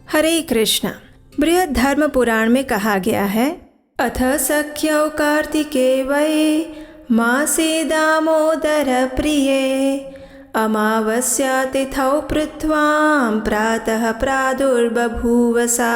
हरे कृष्णा। बृहद धर्म पुराण में कहा गया है, अथ सख्यौ कार्तिके वै मासे दामोदर प्रिये अमावस्या तिथौ पृथ्वां प्रातः प्रादुर्बभूवसा।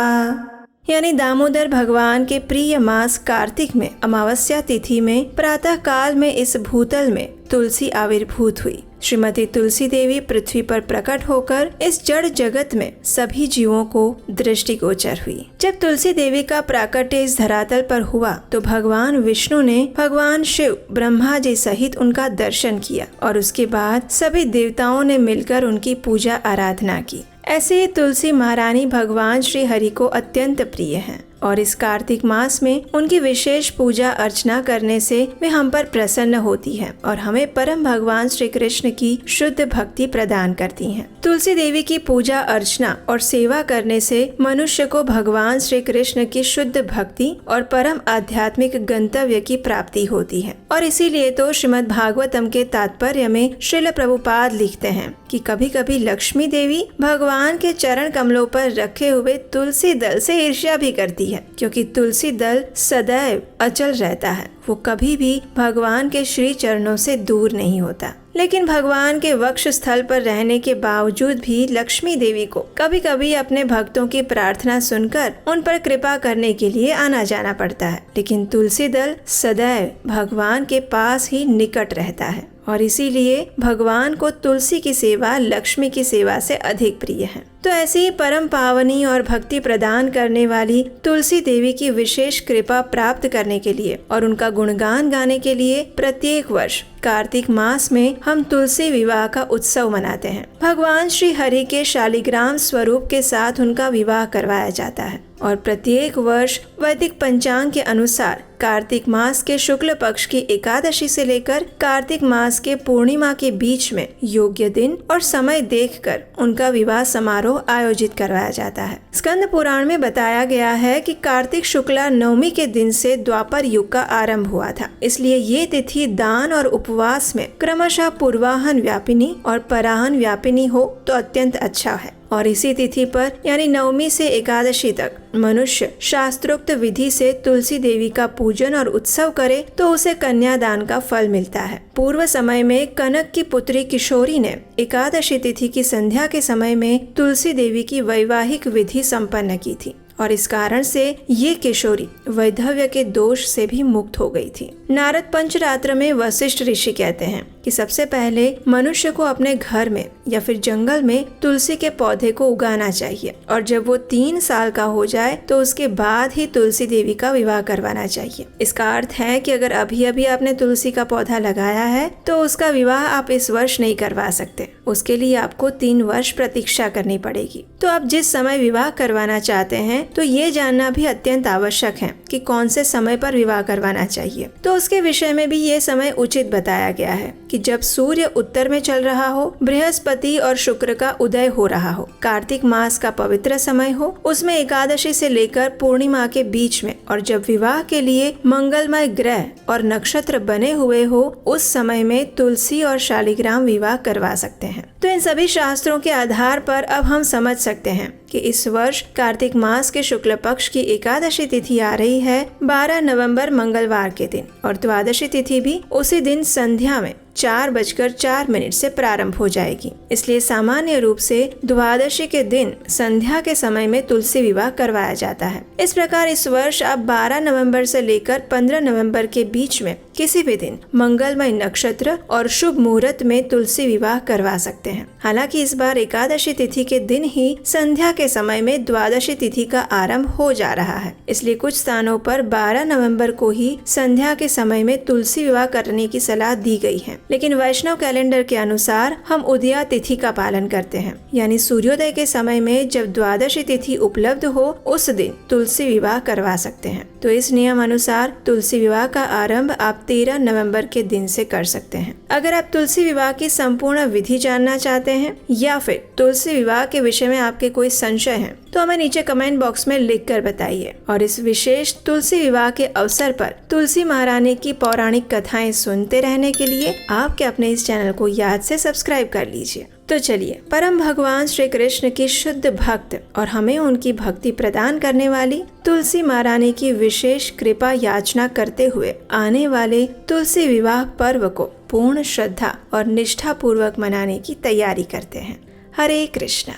यानी दामोदर भगवान के प्रिय मास कार्तिक में अमावस्या तिथि में प्रातः काल में इस भूतल में तुलसी आविर्भूत हुई। श्रीमती तुलसी देवी पृथ्वी पर प्रकट होकर इस जड़ जगत में सभी जीवों को दृष्टिगोचर हुई। जब तुलसी देवी का प्राकट्य इस धरातल पर हुआ तो भगवान विष्णु ने भगवान शिव, ब्रह्मा जी सहित उनका दर्शन किया और उसके बाद सभी देवताओं ने मिलकर उनकी पूजा आराधना की। ऐसे ही तुलसी महारानी भगवान श्री हरि को अत्यंत प्रिय हैं और इस कार्तिक मास में उनकी विशेष पूजा अर्चना करने से वे हम पर प्रसन्न होती हैं और हमें परम भगवान श्री कृष्ण की शुद्ध भक्ति प्रदान करती हैं। तुलसी देवी की पूजा अर्चना और सेवा करने से मनुष्य को भगवान श्री कृष्ण की शुद्ध भक्ति और परम आध्यात्मिक गंतव्य की प्राप्ति होती है। और इसीलिए तो श्रीमद् भागवतम के तात्पर्य में श्रील प्रभुपाद लिखते हैं कि कभी कभी लक्ष्मी देवी भगवान के चरण कमलों पर रखे हुए तुलसी दल से ईर्ष्या भी करती है, क्योंकि तुलसी दल सदैव अचल रहता है, वो कभी भी भगवान के श्री चरणों से दूर नहीं होता। लेकिन भगवान के वक्ष स्थल पर रहने के बावजूद भी लक्ष्मी देवी को कभी कभी अपने भक्तों की प्रार्थना सुनकर उन पर कृपा करने के लिए आना जाना पड़ता है, लेकिन तुलसी दल सदैव भगवान के पास ही निकट रहता है और इसीलिए भगवान को तुलसी की सेवा लक्ष्मी की सेवा से अधिक प्रिय है। तो ऐसी ही परम पावनी और भक्ति प्रदान करने वाली तुलसी देवी की विशेष कृपा प्राप्त करने के लिए और उनका गुणगान गाने के लिए प्रत्येक वर्ष कार्तिक मास में हम तुलसी विवाह का उत्सव मनाते हैं। भगवान श्री हरि के शालिग्राम स्वरूप के साथ उनका विवाह करवाया जाता है और प्रत्येक वर्ष वैदिक पंचांग के अनुसार कार्तिक मास के शुक्ल पक्ष की एकादशी से लेकर कार्तिक मास के पूर्णिमा के बीच में योग्य दिन और समय देखकर उनका विवाह समारोह आयोजित करवाया जाता है। स्कंद पुराण में बताया गया है कि कार्तिक शुक्ला नवमी के दिन से द्वापर युग का आरंभ हुआ था, इसलिए ये तिथि दान और उपवास में क्रमशः पूर्वाहन व्यापिनी और पराहन व्यापिनी हो तो अत्यंत अच्छा है। और इसी तिथि पर यानी नवमी से एकादशी तक मनुष्य शास्त्रोक्त विधि से तुलसी देवी का पूजन और उत्सव करे तो उसे कन्यादान का फल मिलता है। पूर्व समय में कनक की पुत्री किशोरी ने एकादशी तिथि की संध्या के समय में तुलसी देवी की वैवाहिक विधि संपन्न की थी और इस कारण से ये किशोरी वैधव्य के दोष से भी मुक्त हो गई थी। नारद पंचरात्र में वशिष्ठ ऋषि कहते हैं कि सबसे पहले मनुष्य को अपने घर में या फिर जंगल में तुलसी के पौधे को उगाना चाहिए और जब वो 3 साल का हो जाए तो उसके बाद ही तुलसी देवी का विवाह करवाना चाहिए। इसका अर्थ है कि अगर अभी अभी आपने तुलसी का पौधा लगाया है तो उसका विवाह आप इस वर्ष नहीं करवा सकते, उसके लिए आपको 3 वर्ष प्रतीक्षा करनी पड़ेगी। तो आप जिस समय विवाह करवाना चाहते हैं तो ये जानना भी अत्यंत आवश्यक है कि कौन से समय पर विवाह करवाना चाहिए। तो उसके विषय में भी ये समय उचित बताया गया है कि जब सूर्य उत्तर में चल रहा हो, बृहस्पति और शुक्र का उदय हो रहा हो, कार्तिक मास का पवित्र समय हो, उसमें एकादशी से लेकर पूर्णिमा के बीच में, और जब विवाह के लिए मंगलमय ग्रह और नक्षत्र बने हुए हो, उस समय में तुलसी और शालिग्राम विवाह करवा सकते हैं। तो इन सभी शास्त्रों के आधार पर अब हम समझ सकते हैं कि इस वर्ष कार्तिक मास के शुक्ल पक्ष की एकादशी तिथि आ रही है 12 नवंबर मंगलवार के दिन और द्वादशी तिथि भी उसी दिन संध्या में 4:04 से प्रारंभ हो जाएगी। इसलिए सामान्य रूप से द्वादशी के दिन संध्या के समय में तुलसी विवाह करवाया जाता है। इस प्रकार इस वर्ष आप 12 नवंबर से लेकर 15 नवंबर के बीच में किसी भी दिन मंगलमय नक्षत्र और शुभ मुहूर्त में तुलसी विवाह करवा सकते हैं। हालांकि इस बार एकादशी तिथि के दिन ही संध्या के समय में द्वादशी तिथि का आरंभ हो जा रहा है, इसलिए कुछ स्थानों पर 12 नवंबर को ही संध्या के समय में तुलसी विवाह करने की सलाह दी गई है। लेकिन वैष्णव कैलेंडर के अनुसार हम उदया तिथि का पालन करते हैं, यानी सूर्योदय के समय में जब द्वादशी तिथि उपलब्ध हो उस दिन तुलसी विवाह करवा सकते हैं। तो इस नियम अनुसार तुलसी विवाह का आरंभ आप 13 नवंबर के दिन से कर सकते हैं। अगर आप तुलसी विवाह की संपूर्ण विधि जानना चाहते हैं या फिर तुलसी विवाह के विषय में आपके कोई संशय हैं, तो हमें नीचे कमेंट बॉक्स में लिख कर बताइए। और इस विशेष तुलसी विवाह के अवसर पर तुलसी महारानी की पौराणिक कथाएं सुनते रहने के लिए आपके अपने इस चैनल को याद से सब्सक्राइब कर लीजिए। तो तो चलिए परम भगवान श्री कृष्ण की शुद्ध भक्त और हमें उनकी भक्ति प्रदान करने वाली तुलसी महारानी की विशेष कृपा याचना करते हुए आने वाले तुलसी विवाह पर्व को पूर्ण श्रद्धा और निष्ठा पूर्वक मनाने की तैयारी करते हैं। हरे कृष्णा।